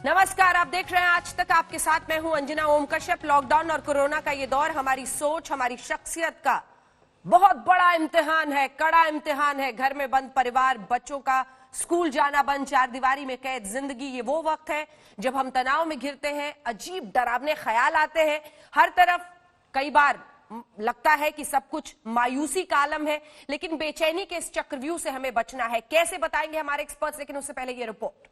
नमस्कार, आप देख रहे हैं आज तक। आपके साथ मैं हूं अंजना ओम कश्यप। लॉकडाउन और कोरोना का ये दौर हमारी सोच, हमारी शख्सियत का बहुत बड़ा इम्तिहान है, कड़ा इम्तिहान है। घर में बंद परिवार, बच्चों का स्कूल जाना बंद, चार दीवारी में कैद जिंदगी, ये वो वक्त है जब हम तनाव में घिरते हैं, अजीब डरावने ख्याल आते हैं हर तरफ। कई बार लगता है कि सब कुछ मायूसी का आलम है, लेकिन बेचैनी के इस चक्रव्यूह से हमें बचना है। कैसे बताएंगे हमारे एक्सपर्ट्स, लेकिन उससे पहले ये रिपोर्ट।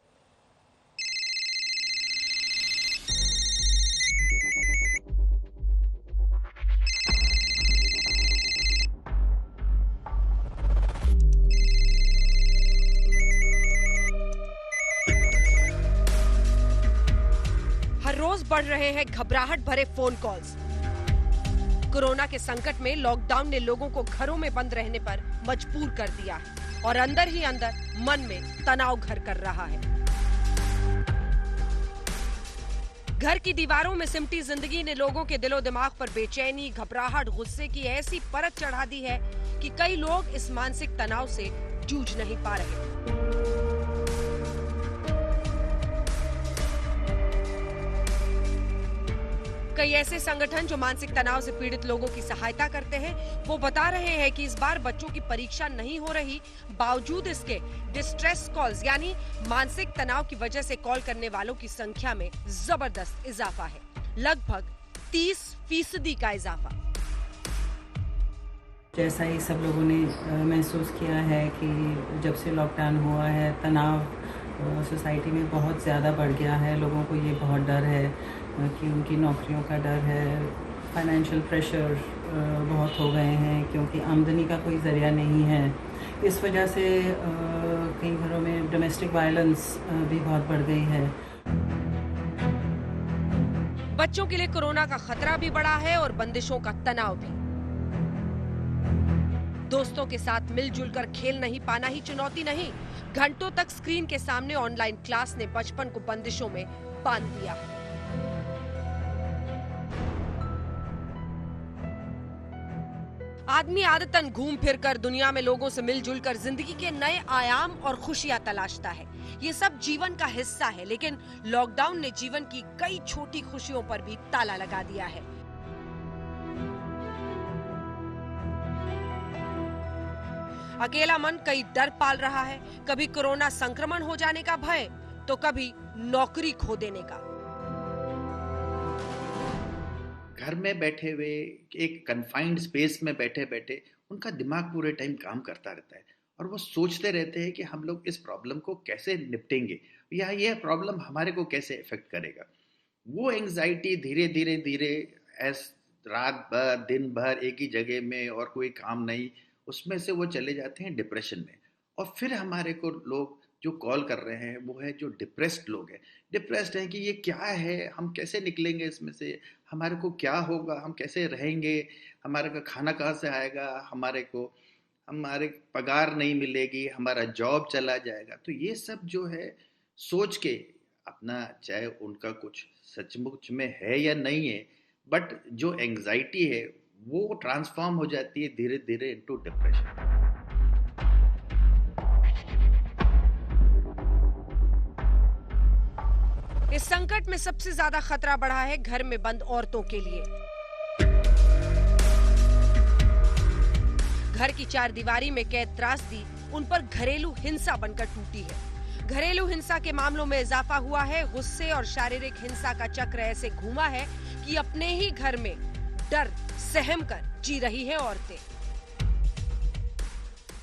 हर रोज बढ़ रहे हैं घबराहट भरे फोन कॉल्स। कोरोना के संकट में लॉकडाउन ने लोगों को घरों में बंद रहने पर मजबूर कर दिया है और अंदर ही अंदर मन में तनाव घर कर रहा है। घर की दीवारों में सिमटी जिंदगी ने लोगों के दिलो दिमाग पर बेचैनी, घबराहट, गुस्से की ऐसी परत चढ़ा दी है कि कई लोग इस मानसिक तनाव से जूझ नहीं पा रहे। कई ऐसे संगठन जो मानसिक तनाव से पीड़ित लोगों की सहायता करते हैं, वो बता रहे हैं कि इस बार बच्चों की परीक्षा नहीं हो रही, बावजूद इसके डिस्ट्रेस कॉल्स यानी मानसिक तनाव की वजह से कॉल करने वालों की संख्या में जबरदस्त इजाफा है, लगभग 30% का इजाफा। जैसा ही सब लोगों ने महसूस किया है कि जब से लॉकडाउन हुआ है, तनाव सोसाइटी में बहुत ज़्यादा बढ़ गया है। लोगों को ये बहुत डर है कि उनकी नौकरियों का डर है, फाइनेंशियल प्रेशर बहुत हो गए हैं क्योंकि आमदनी का कोई ज़रिया नहीं है। इस वजह से कई घरों में डोमेस्टिक वायलेंस भी बहुत बढ़ गई है। बच्चों के लिए कोरोना का खतरा भी बढ़ा है और बंदिशों का तनाव भी। दोस्तों के साथ मिलजुल कर खेल नहीं पाना ही चुनौती नहीं, घंटों तक स्क्रीन के सामने ऑनलाइन क्लास ने बचपन को बंदिशों में बांध दिया। आदमी आदतन घूम फिर कर दुनिया में लोगों से मिलजुल कर जिंदगी के नए आयाम और खुशियां तलाशता है। ये सब जीवन का हिस्सा है, लेकिन लॉकडाउन ने जीवन की कई छोटी खुशियों पर भी ताला लगा दिया है। अकेला मन कई डर पाल रहा है, कभी कोरोना संक्रमण हो जाने का भय, तो कभी नौकरी खो देने का। घर में बैठे हुए एक कन्फाइंड स्पेस में बैठे बैठे उनका दिमाग पूरे टाइम काम करता रहता है और वो सोचते रहते हैं कि हम लोग इस प्रॉब्लम को कैसे निपटेंगे या यह प्रॉब्लम हमारे को कैसे इफेक्ट करेगा। वो एंग्जाइटी धीरे धीरे धीरे रात भर दिन भर एक ही जगह में और कोई काम नहीं, उसमें से वो चले जाते हैं डिप्रेशन में। और फिर हमारे को लोग जो कॉल कर रहे हैं वो है जो डिप्रेस्ड लोग हैं। डिप्रेस्ड हैं कि ये क्या है, हम कैसे निकलेंगे इसमें से, हमारे को क्या होगा, हम कैसे रहेंगे, हमारे को खाना कहाँ से आएगा, हमारे पगार नहीं मिलेगी, हमारा जॉब चला जाएगा। तो ये सब जो है सोच के अपना, चाहे उनका कुछ सचमुच में है या नहीं है, बट जो एंग्जाइटी है वो ट्रांसफॉर्म हो जाती है धीरे धीरे इनटू डिप्रेशन। इस संकट में सबसे ज्यादा खतरा बढ़ा है घर में बंद औरतों के लिए। घर की चार दीवारी में कैद त्रासदी उन पर घरेलू हिंसा बनकर टूटी है। घरेलू हिंसा के मामलों में इजाफा हुआ है। गुस्से और शारीरिक हिंसा का चक्र ऐसे घूमा है कि अपने ही घर में डर सहम कर जी रही है औरतें।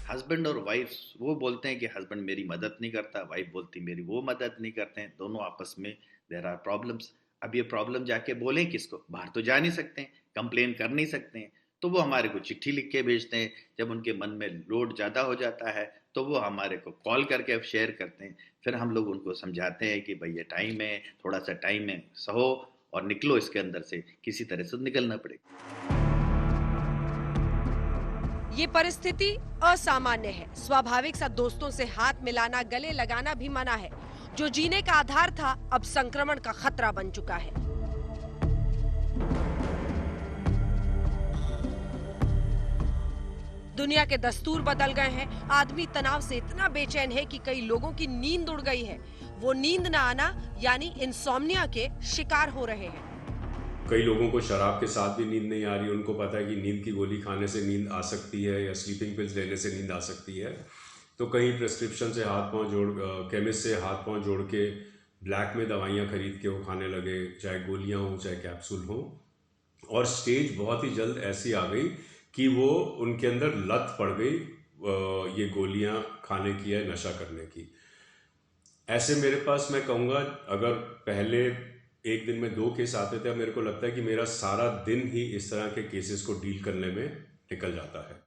हस्बैंड और वाइफ वो बोलते हैं कि हस्बैंड मेरी मदद नहीं करता, वाइफ बोलती मेरी वो मदद नहीं करते हैं, दोनों आपस में देयर आर प्रॉब्लम्स। अब ये प्रॉब्लम जाके बोलें किसको, बाहर तो जा नहीं सकते हैं, कंप्लेन कर नहीं सकते हैं, तो वो हमारे को चिट्ठी लिख के भेजते हैं। जब उनके मन में लोड ज़्यादा हो जाता है तो वो हमारे को कॉल करके शेयर करते हैं। फिर हम लोग उनको समझाते हैं कि भाई ये टाइम है, थोड़ा सा टाइम है, सहो और निकलो इसके अंदर से, किसी तरह से निकलना पड़ेगा। ये परिस्थिति असामान्य है। स्वाभाविक सा दोस्तों से हाथ मिलाना, गले लगाना भी मना है। जो जीने का आधार था अब संक्रमण का खतरा बन चुका है। दुनिया के दस्तूर बदल गए हैं। आदमी तनाव से इतना बेचैन है कि कई लोगों की नींद उड़ गई है। वो नींद ना आना यानी इंसोम्निया के शिकार हो रहे हैं। कई लोगों को शराब के साथ भी नींद नहीं आ रही। उनको पता है कि नींद की गोली खाने से नींद आ सकती है या स्लीपिंग पिल्स लेने से नींद आ सकती है। तो कहीं प्रिस्क्रिप्शन से हाथ पांव जोड़ केमिस्ट से हाथ पांव जोड़ के ब्लैक में दवाइयाँ खरीद के वो खाने लगे, चाहे गोलियाँ हों चाहे कैप्सूल हों। और स्टेज बहुत ही जल्द ऐसी आ गई कि वो उनके अंदर लत पड़ गई ये गोलियाँ खाने की या नशा करने की। ऐसे मेरे पास मैं कहूँगा अगर पहले एक दिन में 2 केस आते थे, मेरे को लगता है कि मेरा सारा दिन ही इस तरह के केसेस को डील करने में निकल जाता है।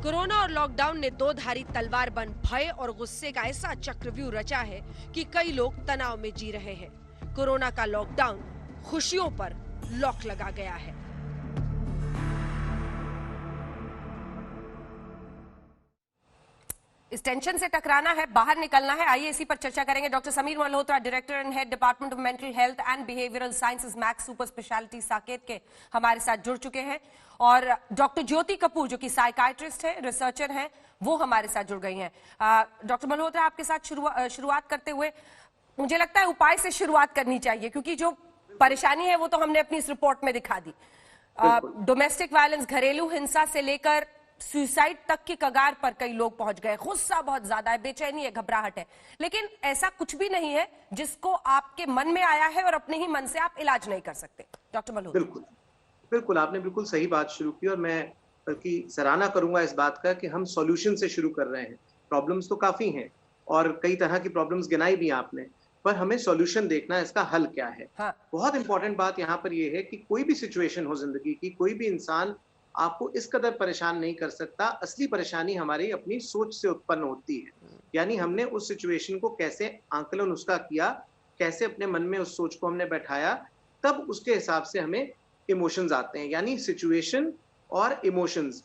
कोरोना और लॉकडाउन ने दो धारी तलवार बन भय और गुस्से का ऐसा चक्रव्यूह रचा है कि कई लोग तनाव में जी रहे हैं। कोरोना का लॉकडाउन खुशियों पर लॉक लगा गया है। इस टेंशन से टकराना है, बाहर निकलना है। आइए इसी पर चर्चा करेंगे। Doctor Sameer Malhotra, director and head department of mental health and behavioural sciences, max super speciality Saket के हमारे साथ जुड़ चुके हैं। और डॉक्टर ज्योति कपूर जो कि साइकाइट्रिस्ट है, रिसर्चर हैं, वो हमारे साथ जुड़ गई हैं। डॉक्टर मल्होत्रा, आपके साथ शुरुआत करते हुए मुझे लगता है उपाय से शुरुआत करनी चाहिए, क्योंकि जो परेशानी है वो तो हमने अपनी इस रिपोर्ट में दिखा दी। डोमेस्टिक वायलेंस, घरेलू हिंसा से लेकर सुसाइड तक की कगार पर कई लोग पहुंच गए। गुस्सा बहुत ज्यादा है, बेचैनी है, घबराहट है। लेकिन ऐसा कुछ भी नहीं है जिसको आपके मन में आया है और अपने ही मन से आप इलाज नहीं कर सकते। डॉक्टर मल्होत्रा। बिल्कुल आपने बिल्कुल सही बात शुरू की और मैं बल्कि सराहना करूंगा इस बात का कि हम सॉल्यूशन से शुरू कर रहे हैं। प्रॉब्लम्स तो काफी हैं और कई तरह की प्रॉब्लम्स गिनाई भी आपने, पर हमें सॉल्यूशन देखना है, इसका हल क्या है। हाँ। बहुत इंपॉर्टेंट बात यहाँ पर यह है कि कोई भी सिचुएशन हो जिंदगी की, कोई भी इंसान आपको इस कदर परेशान नहीं कर सकता। असली परेशानी हमारी अपनी सोच से उत्पन्न होती है। यानी हमने उस सिचुएशन को कैसे आंकलन उसका किया, कैसे अपने मन में उस सोच को हमने बैठाया, तब उसके हिसाब से हमें इमोशंस आते हैं। यानी सिचुएशन और इमोशंस,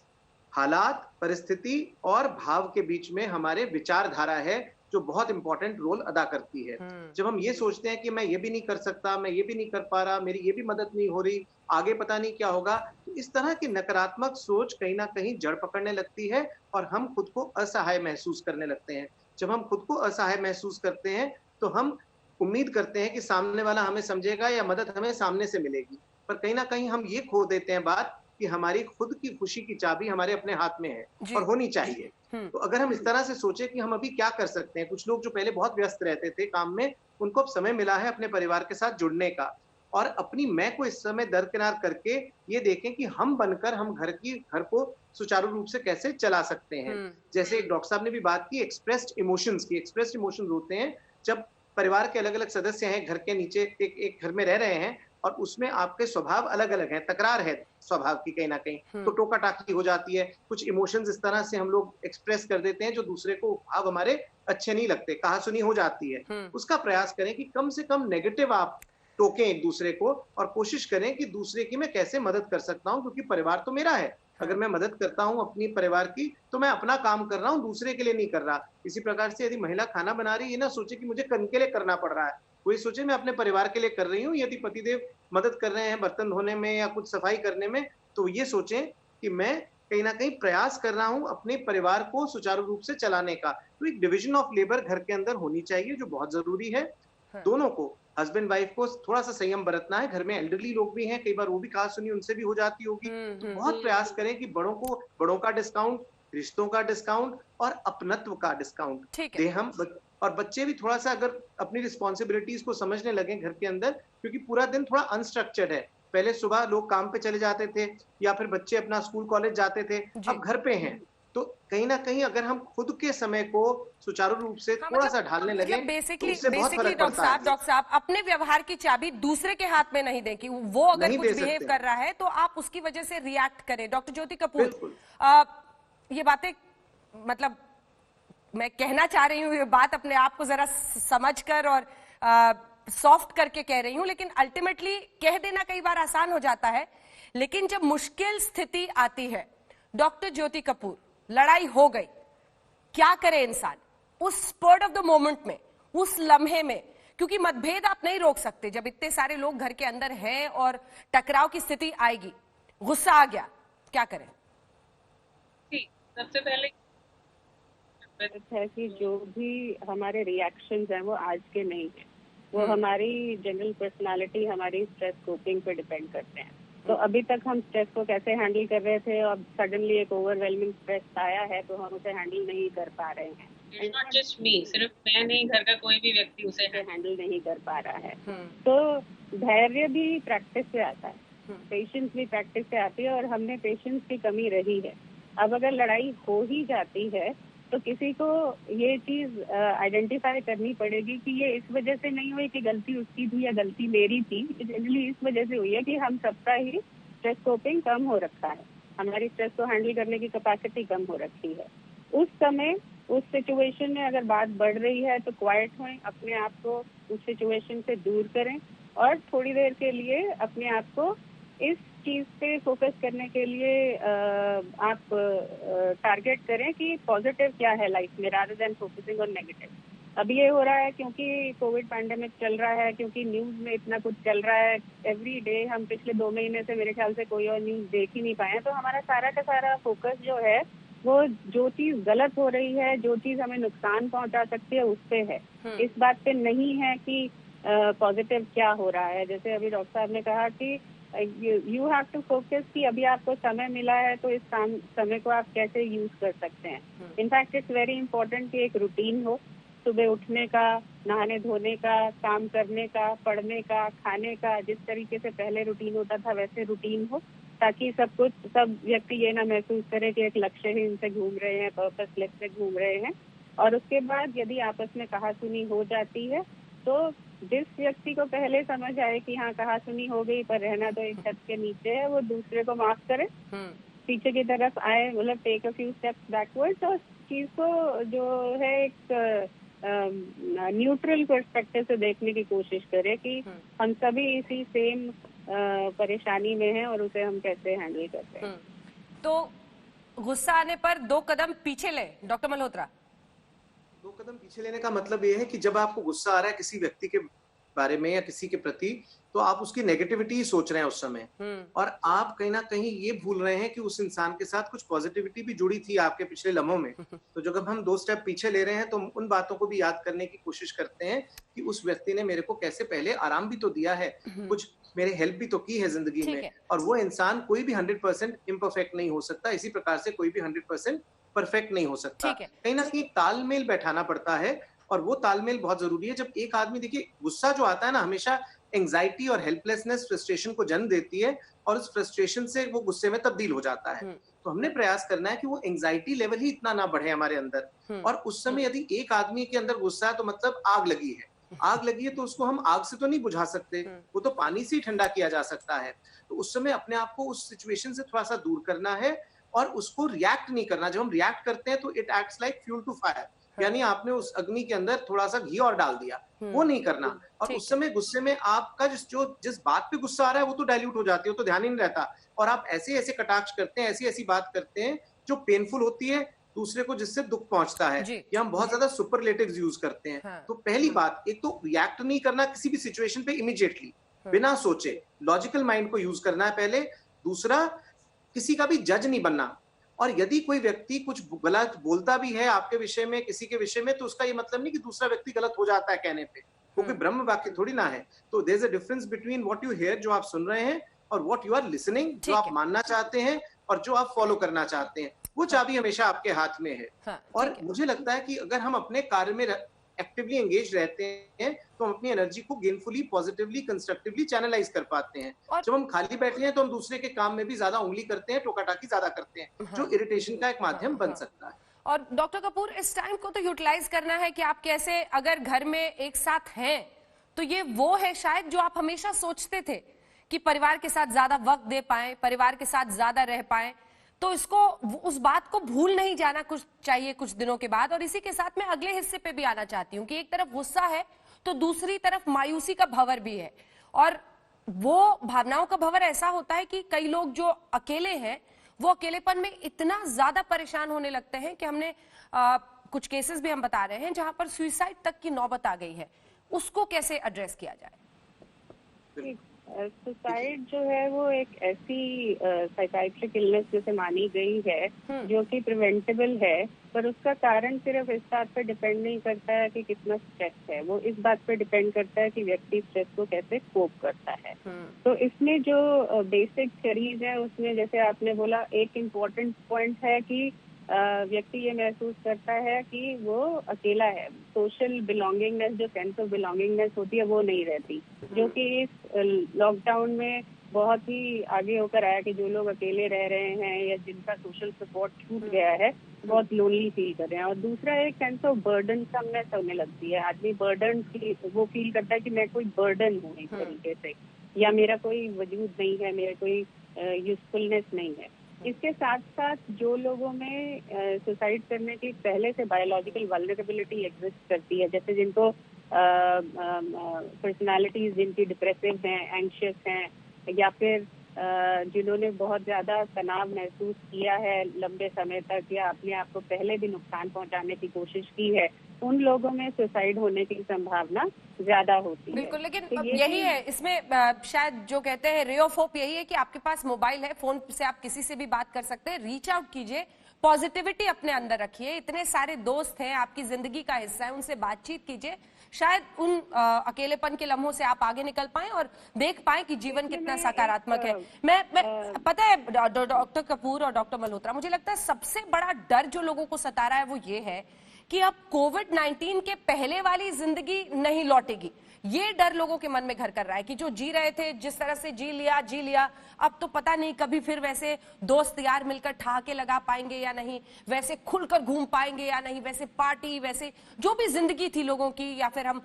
हालात, परिस्थिति और भाव के बीच में हमारे विचारधारा है जो बहुत इंपॉर्टेंट रोल अदा करती है। जब हम ये सोचते हैं कि मैं ये भी नहीं कर सकता, मैं ये भी नहीं कर पा रहा, मेरी ये भी मदद नहीं हो रही, आगे पता नहीं क्या होगा, तो इस तरह की नकारात्मक सोच कहीं ना कहीं जड़ पकड़ने लगती है और हम खुद को असहाय महसूस करने लगते हैं। जब हम खुद को असहाय महसूस करते हैं तो हम उम्मीद करते हैं कि सामने वाला हमें समझेगा या मदद हमें सामने से मिलेगी, पर कहीं ना कहीं हम ये खो देते हैं बात कि हमारी खुद की खुशी की चाबी हमारे अपने हाथ में है और होनी चाहिए। तो अगर हम इस तरह से सोचे कि हम अभी क्या कर सकते हैं, कुछ लोग जो पहले बहुत व्यस्त रहते थे काम में, उनको अब समय मिला है अपने परिवार के साथ जुड़ने का और अपनी मैं को इस समय दरकिनार करके ये देखें कि हम बनकर हम घर को सुचारू रूप से कैसे चला सकते हैं। जैसे एक डॉक्टर साहब ने भी बात की एक्सप्रेस्ड इमोशंस की। एक्सप्रेस्ड इमोशंस होते हैं जब परिवार के अलग अलग सदस्य हैं, घर के नीचे एक घर में रह रहे हैं और उसमें आपके स्वभाव अलग अलग हैं, तकरार है स्वभाव की कहीं ना कहीं, तो टोका टाकी हो जाती है। कुछ इमोशंस इस तरह से हम लोग एक्सप्रेस कर देते हैं जो दूसरे को भाव हमारे अच्छे नहीं लगते, कहा सुनी हो जाती है। उसका प्रयास करें कि कम से कम नेगेटिव आप टोकें एक दूसरे को और कोशिश करें कि दूसरे की मैं कैसे मदद कर सकता हूं, क्योंकि परिवार तो मेरा है। अगर मैं मदद करता हूं अपनी परिवार की तो मैं अपना काम कर रहा हूं, दूसरे के लिए नहीं कर रहा। इसी प्रकार से यदि महिला खाना बना रही है, ये ना सोचे कि मुझे कन के लिए करना पड़ रहा है, वही सोचे मैं अपने परिवार के लिए कर रही हूँ। यदि पतिदेव मदद कर रहे हैं बर्तन धोने में या कुछ सफाई करने में, तो ये सोचें कि मैं कहीं ना कहीं प्रयास कर रहा हूँ अपने परिवार को सुचारू रूप से चलाने का। तो एक डिवीजन ऑफ लेबर घर के अंदर होनी चाहिए जो बहुत जरूरी है। दोनों को, हस्बैंड वाइफ को थोड़ा सा संयम बरतना है। घर में एल्डरली लोग भी हैं, कई बार वो भी कहा सुनी उनसे भी हो जाती होगी। तो बहुत प्रयास करें कि बड़ों का डिस्काउंट, रिश्तों का डिस्काउंट और अपनत्व का डिस्काउंट दे हम। और बच्चे भी थोड़ा सा अगर अपनी रिस्पॉन्सिबिलिटीज को समझने लगे घर के अंदर, क्योंकि पूरा दिन थोड़ा अनस्ट्रक्चर्ड है। पहले सुबह लोग काम पे चले जाते थे या फिर बच्चे अपना स्कूल कॉलेज जाते थे, अब घर पे हैं। तो कहीं ना कहीं अगर हम खुद के समय को सुचारू रूप से थोड़ा सा ढालने लगे, बेसिकली डॉक्टर साहब अपने व्यवहार की चाबी दूसरे के हाथ में नहीं दें कि वो अगर कुछ बिहेव कर रहा है तो आप उसकी वजह से रिएक्ट करें। डॉक्टर ज्योति कपूर, ये बातें मतलब मैं कहना चाह रही हूँ, ये बात अपने आप को जरा समझकर और सॉफ्ट करके कह रही हूँ, लेकिन अल्टीमेटली कह देना कई बार आसान हो जाता है। लेकिन जब मुश्किल स्थिति आती है, डॉक्टर ज्योति कपूर, लड़ाई हो गई, क्या करे इंसान उस स्पर्ट ऑफ द मोमेंट में, उस लम्हे में? क्योंकि मतभेद आप नहीं रोक सकते जब इतने सारे लोग घर के अंदर हैं और टकराव की स्थिति आएगी, गुस्सा आ गया, क्या करें? सबसे पहले है कि जो भी हमारे रिएक्शंस हैं वो आज के नहीं है, वो हमारी जनरल पर्सनालिटी, हमारी स्ट्रेस कोपिंग पे डिपेंड करते हैं। तो अभी तक हम स्ट्रेस को कैसे हैंडल कर रहे थे और सडनली एक ओवरवेलमिंग स्ट्रेस आया है तो हम उसे हैंडल नहीं कर पा रहे हैं। इट्स नॉट जस्ट मी, सिर्फ मैं नहीं, घर का कोई भी व्यक्ति उसे हैंडल नहीं कर पा रहा है। तो धैर्य भी प्रैक्टिस से आता है, पेशेंस भी प्रैक्टिस से आती है और हमने पेशेंस की कमी रही है। अब अगर लड़ाई हो ही जाती है तो किसी को ये चीज आइडेंटिफाई करनी पड़ेगी कि ये इस वजह से नहीं हुई कि गलती उसकी थी या गलती मेरी थी, जनरली इस वजह से हुई है कि हम सबका ही स्ट्रेस कोपिंग कम हो रखा है, हमारी स्ट्रेस को हैंडल करने की कैपेसिटी कम हो रखी है। उस समय उस सिचुएशन में अगर बात बढ़ रही है तो क्वाइट हों, अपने आप को उस सिचुएशन से दूर करें और थोड़ी देर के लिए अपने आप को इस चीज पे फोकस करने के लिए आप टारगेट करें कि पॉजिटिव क्या है लाइफ में, rather than focusing on negative. अब ये हो रहा है क्योंकि कोविड पैंडेमिक चल रहा है, क्योंकि न्यूज में इतना कुछ चल रहा है एवरी डे, हम पिछले 2 महीने से मेरे ख्याल से कोई और न्यूज देख ही नहीं पाए हैं, तो हमारा सारा का सारा फोकस जो है वो जो चीज गलत हो रही है, जो चीज हमें नुकसान पहुंचा सकती है उस पे है, इस बात पे नहीं है कि पॉजिटिव क्या हो रहा है। जैसे अभी डॉक्टर साहब ने कहा कि यू हैव टू फोकस कि अभी आपको समय मिला है तो इस समय को आप कैसे यूज कर सकते हैं। इनफैक्ट इट्स वेरी इंपॉर्टेंट कि एक रूटीन हो, सुबह उठने का, नहाने धोने का, काम करने का, पढ़ने का, खाने का, जिस तरीके से पहले रूटीन होता था वैसे रूटीन हो, ताकि सब व्यक्ति ये ना महसूस करे कि एक लक्ष्यहीन से घूम रहे हैं, पर्पसलेस से घूम रहे हैं। और उसके बाद यदि आपस में कहासुनी हो जाती है तो जिस व्यक्ति को पहले समझ आए कि हाँ कहासुनी हो गई पर रहना तो एक छत के नीचे है, वो दूसरे को माफ करे, पीछे की तरफ आए, मतलब take a few steps backwards और चीज को जो है एक न्यूट्रल पर्सपेक्टिव से देखने की कोशिश करे कि हम सभी इसी सेम परेशानी में हैं और उसे हम कैसे हैंडल करते हैं। तो गुस्सा आने पर 2 कदम पीछे ले, डॉक्टर मल्होत्रा। 2 कदम पीछे लेने का मतलब ये है कि जब आपको गुस्सा आ रहा है किसी व्यक्ति के बारे में या किसी के प्रति, तो आप उसकी नेगेटिविटी ही सोच रहे हैं उस समय, और आप कहीं ना कहीं ये भूल रहे हैं कि उस इंसान के साथ कुछ पॉजिटिविटी भी जुड़ी थी आपके पिछले लम्हों में। तो जब हम 2 स्टेप पीछे ले रहे हैं तो उन बातों को भी याद करने की कोशिश करते हैं कि उस व्यक्ति ने मेरे को कैसे पहले आराम भी तो दिया है, कुछ मेरे हेल्प भी तो की है जिंदगी में, और वो इंसान कोई भी 100% इम्परफेक्ट नहीं हो सकता, इसी प्रकार से कोई भी 100% परफेक्ट नहीं हो सकता। कहीं ना कहीं तालमेल बैठाना पड़ता है और वो तालमेल बहुत जरूरी है। जब एक आदमी, देखिए गुस्सा जो आता है ना, हमेशा एंजाइटी और हेल्पलेसनेस, फ्रस्ट्रेशन को जन्म देती है और उस फ्रस्ट्रेशन से वो गुस्से में तब्दील हो जाता है। तो हमने प्रयास करना है कि वो एंजाइटी लेवल ही इतना ना बढ़े हमारे अंदर, और उस समय यदि एक आदमी के अंदर गुस्सा है तो मतलब आग लगी है, आग लगी है तो उसको हम आग से तो नहीं बुझा सकते, वो तो पानी से ही ठंडा किया जा सकता है। तो उस समय अपने आप को उस सिचुएशन से थोड़ा सा दूर करना है और उसको रिएक्ट नहीं करना। जब हम रिएक्ट करते हैं तो it acts like fuel to fire, यानी आपने उस अग्नि के अंदर थोड़ा सा घी और डाल दिया, वो नहीं करना। और उस समय गुस्से में आपका जिस बात पे गुस्सा आ रहा है वो तो डाइल्यूट हो जाती है, वो तो ध्यान ही नहीं रहता, और आप ऐसे ऐसे कटाक्ष करते हैं, ऐसी ऐसी बात करते हैं जो पेनफुल होती है दूसरे को, जिससे दुख पहुंचता है, या हम बहुत ज्यादा सुपरलेटिव्स यूज करते हैं। तो पहली बात, एक तो रिएक्ट नहीं करना किसी भी सिचुएशन पे इमीडिएटली, बिना सोचे, लॉजिकल माइंड को यूज करना है पहले। दूसरा, किसी का भी जज नहीं बनना, और यदि कोई व्यक्ति कुछ गलत बोलता भी है आपके विषय में, किसी के विषय में, तो उसका ये मतलब नहीं कि दूसरा व्यक्ति गलत हो जाता है कहने पे, वो कोई ब्रह्म वाक्य थोड़ी ना है। तो there is a difference between what you hear, जो आप सुन रहे हैं, और व्हाट यू आर लिसनिंग, जो आप मानना चाहते हैं और जो आप फॉलो करना चाहते हैं। वो चाबी हमेशा आपके हाथ में है। और मुझे लगता है कि अगर हम अपने कार्य में एक्टिवली एंगेज रहते हैं तो हम अपनी एनर्जी को गेनफुली, पॉजिटिवली, कंस्ट्रक्टिवली चैनलाइज कर पाते हैं। जब हम खाली बैठे हैं तो हम दूसरे के काम में भी ज्यादा उंगली करते हैं, टोकाटाकी ज्यादा करते हैं, जो इरिटेशन का एक माध्यम बन सकता है। और डॉक्टर कपूर, इस टाइम को तो यूटिलाइज करना है कि आप कैसे, अगर घर में एक साथ हैं तो ये वो है शायद जो आप हमेशा सोचते थे कि परिवार के साथ ज्यादा वक्त दे पाए, परिवार के साथ ज्यादा रह पाए, तो इसको, उस बात को भूल नहीं जाना कुछ चाहिए कुछ दिनों के बाद। और इसी के साथ मैं अगले हिस्से पे भी आना चाहती हूँ कि एक तरफ गुस्सा है तो दूसरी तरफ मायूसी का भंवर भी है, और वो भावनाओं का भंवर ऐसा होता है कि कई लोग जो अकेले हैं वो अकेलेपन में इतना ज्यादा परेशान होने लगते हैं कि हमने कुछ केसेस भी हम बता रहे हैं जहां पर सुसाइड तक की नौबत आ गई है। उसको कैसे एड्रेस किया जाए? सुसाइड जो है वो एक ऐसी साइकाइट्रिक इलनेस जैसे मानी गई है जो कि प्रिवेंटेबल है, पर उसका कारण सिर्फ इस बात पर डिपेंड नहीं करता है कि कितना स्ट्रेस है, वो इस बात पर डिपेंड करता है कि व्यक्ति स्ट्रेस को कैसे कोप करता है। तो इसमें जो बेसिक थ्योरीज है उसमें जैसे आपने बोला, एक इम्पोर्टेंट पॉइंट है कि व्यक्ति ये महसूस करता है कि वो अकेला है। सोशल बिलोंगिंगनेस, जो सेंस ऑफ बिलोंगिंगनेस होती है वो नहीं रहती, जो कि इस लॉकडाउन में बहुत ही आगे होकर आया कि जो लोग अकेले रह रहे हैं या जिनका सोशल सपोर्ट छूट गया है, बहुत लोनली फील कर रहे हैं। और दूसरा एक सेंस ऑफ बर्डन समनेस होने लगती है। आदमी बर्डन वो फील करता है कि मैं कोई बर्डन हूँ एक तरीके से, या मेरा कोई वजूद नहीं है, मेरा कोई यूजफुलनेस नहीं है। इसके साथ साथ जो लोगों में सुसाइड करने की पहले से बायोलॉजिकल वल्नरेबिलिटी एग्जिस्ट करती है, जैसे जिनको पर्सनालिटीज जिनकी डिप्रेसिव हैं, एंग्शियस हैं, या फिर जिन्होंने बहुत ज्यादा तनाव महसूस किया है लंबे समय तक, या अपने आप को पहले भी नुकसान पहुंचाने की कोशिश की है, उन लोगों में सुसाइड होने की संभावना ज्यादा होती है। बिल्कुल, लेकिन तो यही है इसमें शायद जो कहते हैं रे ऑफ होप यही है कि आपके पास मोबाइल है, फोन से आप किसी से भी बात कर सकते हैं, रीच आउट कीजिए, पॉजिटिविटी अपने अंदर रखिए। इतने सारे दोस्त हैं, आपकी जिंदगी का हिस्सा है, उनसे बातचीत कीजिए। शायद उन अकेलेपन के लम्हों से आप आगे निकल पाएं और देख पाएं कि जीवन कितना सकारात्मक है। मैं पता है डॉक्टर कपूर और डॉक्टर मल्होत्रा, मुझे लगता है सबसे बड़ा डर जो लोगों को सता रहा है वो ये है कि अब कोविड-19 के पहले वाली जिंदगी नहीं लौटेगी। ये डर लोगों के मन में घर कर रहा है कि जो जी रहे थे, जिस तरह से जी लिया, अब तो पता नहीं कभी फिर वैसे दोस्त यार मिलकर ठहाके लगा पाएंगे या नहीं, वैसे खुलकर घूम पाएंगे या नहीं, वैसे पार्टी, वैसे जो भी जिंदगी थी लोगों की, या फिर हम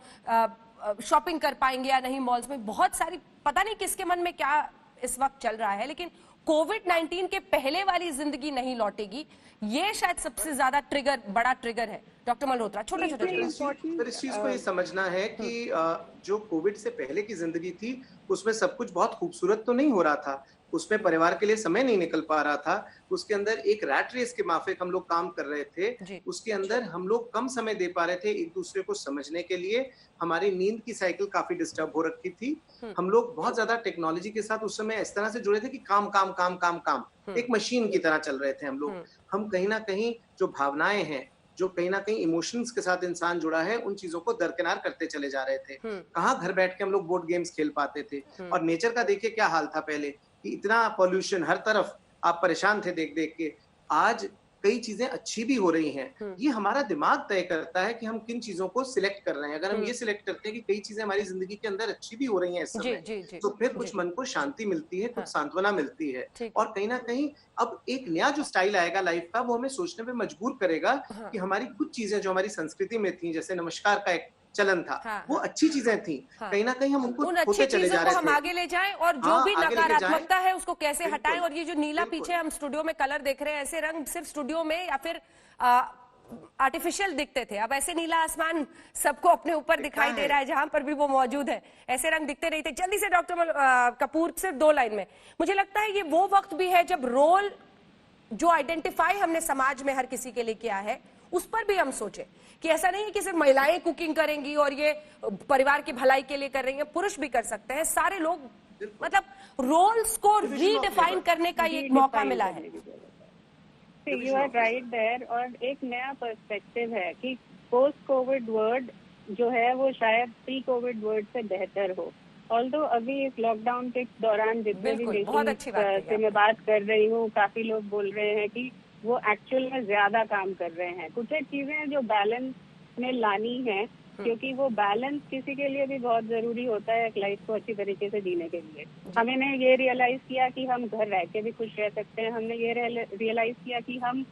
शॉपिंग कर पाएंगे या नहीं मॉल्स में। बहुत सारी, पता नहीं किसके मन में क्या इस वक्त चल रहा है, लेकिन कोविड-19 के पहले वाली जिंदगी नहीं लौटेगी, ये शायद सबसे ज्यादा बड़ा ट्रिगर है। डॉक्टर मल्होत्रा, छोटे इस चीज को ये समझना है कि जो कोविड से पहले की जिंदगी थी उसमें सब कुछ बहुत खूबसूरत तो नहीं हो रहा था, उसमें परिवार के लिए समय नहीं निकल पा रहा था, उसके अंदर एक रैट रेस के माफिक हम लोग काम कर रहे थे, उसके अंदर हम लोग कम समय दे पा रहे थे एक दूसरे को समझने के लिए, हमारी नींद की साइकिल काफी डिस्टर्ब हो रखी थी, हम लोग बहुत ज्यादा टेक्नोलॉजी के साथ उस समय इस तरह से जुड़े थे कि काम काम काम काम काम, एक मशीन की तरह चल रहे थे हम लोग। हम कहीं ना कहीं जो भावनाएं हैं, जो कहीं ना कहीं इमोशंस के साथ इंसान जुड़ा है, उन चीजों को दरकिनार करते चले जा रहे थे। कहाँ घर बैठ के हम लोग बोर्ड गेम्स खेल पाते थे, और नेचर का देखिए क्या हाल था पहले, कि इतना पॉल्यूशन, हर तरफ आप परेशान थे देख देख के। आज कई चीजें अच्छी भी हो रही हैं, ये हमारा दिमाग तय करता है कि हम किन चीजों को सिलेक्ट कर रहे हैं। अगर हम ये सिलेक्ट करते हैं कि कई चीजें हमारी जिंदगी के अंदर अच्छी भी हो रही हैं इस समय, तो फिर कुछ मन को शांति मिलती है, कुछ सांत्वना मिलती है, और कहीं ना कहीं अब एक नया जो स्टाइल आएगा लाइफ का, वो हमें सोचने पे मजबूर करेगा कि हमारी कुछ चीजें जो हमारी संस्कृति में थी, जैसे नमस्कार का एक चलन था, वो अच्छी चीजें थी, कहीं ना कहीं हम उनको खोते चले जा रहे थे। हम आगे ले जाएं, और जो भी नकारात्मकता है उसको कैसे हटाएं। और ये जो नीला पीछे हम स्टूडियो में कलर देख रहे हैं, ऐसे रंग सिर्फ स्टूडियो में या फिर आर्टिफिशियल दिखते थे, अब ऐसे नीला आसमान सबको अपने ऊपर दिखाई दे रहा है जहां पर भी वो मौजूद है, ऐसे रंग दिखते नहीं थे। जल्दी से डॉक्टर कपूर, सिर्फ 2 लाइन में, मुझे लगता है ये वो वक्त भी है जब रोल जो आइडेंटिफाई हमने समाज में हर किसी के लिए किया है, उस पर भी हम सोचें कि ऐसा नहीं है कि सिर्फ महिलाएं कुकिंग करेंगी और ये परिवार की भलाई के लिए कर रही हैं, पुरुष भी कर सकते हैं, सारे लोग, मतलब रोल्स को रीडिफाइन करने का ये एक मौका मिला है। यू आर राइट देयर, और एक नया पर्सपेक्टिव है कि पोस्ट कोविड वर्ड जो है वो शायद प्री कोविड वर्ड से बेहतर हो। ऑल्दो अभी इस लॉकडाउन के दौरान जितने भी से मैं बात कर रही हूँ, काफी लोग बोल रहे हैं कि वो एक्चुअल में ज्यादा काम कर रहे हैं। कुछ एक चीजें जो बैलेंस में लानी है, क्योंकि वो बैलेंस किसी के लिए भी बहुत जरूरी होता है एक लाइफ को अच्छी तरीके से जीने के लिए। हमने ये रियलाइज किया कि हम घर रह के भी खुश रह सकते हैं, हमने ये रियलाइज किया कि हम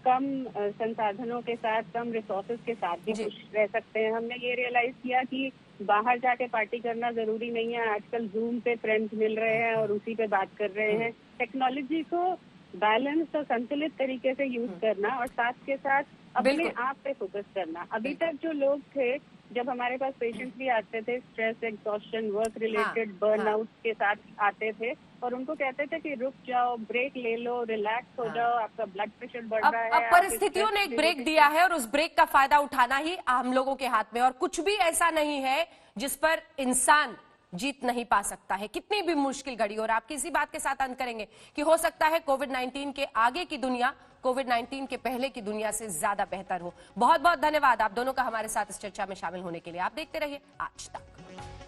कम संसाधनों के साथ, कम रिसोर्सेज के साथ भी खुश रह सकते हैं, हमने ये रियलाइज किया कि बाहर जाके पार्टी करना जरूरी नहीं है, आजकल जूम पे फ्रेंड्स मिल रहे हैं और उसी पे बात कर रहे हैं। टेक्नोलॉजी को बैलेंस और संतुलित तरीके से यूज करना, और साथ के साथ अपने आप पे फोकस करना। अभी तक जो लोग थे, जब हमारे पास पेशेंट्स भी आते थे stress, exhaustion, work related burnout के साथ आते थे, और उनको कहते थे कि रुक जाओ, ब्रेक ले लो, रिलैक्स हो जाओ, आपका ब्लड प्रेशर बढ़ रहा है। अब परिस्थितियों ने एक ब्रेक दिया है और उस ब्रेक का फायदा उठाना ही हम लोगों के हाथ में, और कुछ भी ऐसा नहीं है जिस पर इंसान जीत नहीं पा सकता है, कितनी भी मुश्किल घड़ी। और आप किसी बात के साथ अंत करेंगे कि हो सकता है कोविड-19 के आगे की दुनिया कोविड-19 के पहले की दुनिया से ज्यादा बेहतर हो। बहुत बहुत धन्यवाद आप दोनों का हमारे साथ इस चर्चा में शामिल होने के लिए। आप देखते रहिए आज तक।